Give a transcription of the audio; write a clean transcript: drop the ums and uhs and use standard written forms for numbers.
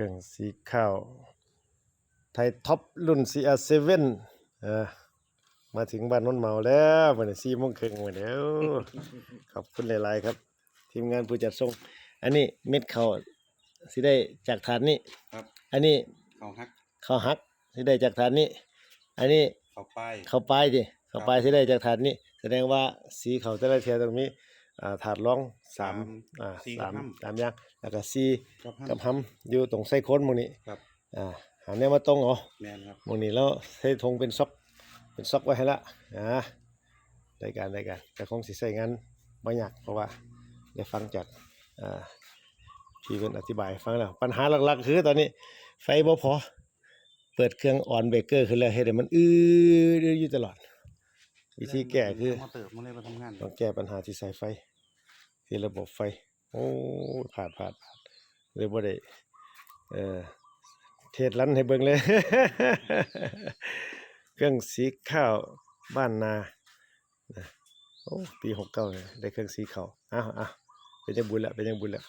รื่องสีข้าวไทยท็อปรุ่น CR7 มาถึงบ้านโน้นเมาแล้ววันนี้4 โมงครึ่งมาแล้วขอบคุณหลายๆครับทีมงานผู้จัดส่งอันนี้เม็ดข้าวสิได้จากฐานนี้ครับอันนี้เขาฮักข้าวฮักสิได้จากฐานนี้อันนี้เขาป้ายข้าวปลายดิข้าวปลายสิได้จากฐานนี้แสดงว่าสีข้าวแต่ละเทียตรงนี้ถาดรอง33อย่างแล้วก็4กับหำอยู่ตรงไส้โคนหมู่นี้ครับหาแนวมาตรงเอาแมนครับหมู่นี้แล้วใส่ธงเป็นซ็อกไว้ให้ละได้การแต่คงสิใช้งานบ่ยากเพราะว่าได้ฟังจากพี่เพิ่นอธิบายฟังแล้วปัญหาหลักๆคือตอนนี้ไฟบ่พอเปิดเครื่องออนเบรกเกอร์ขึ้นแล้วเฮ็ดให้มันอยู่ตลอดวิธีแก้คือมาเติบมาเลยมาทำงานต้องแก้ปัญหาที่สายไฟที่ระบบไฟโอ้พลาดเลยบ่ได้เทศรันให้เบิ่งเลย เครื่องสีข้าวบ้านนาโอ้ปี69เนี่ยได้เครื่องสีข้าวอ้าวเป็นจังบุญแล้ว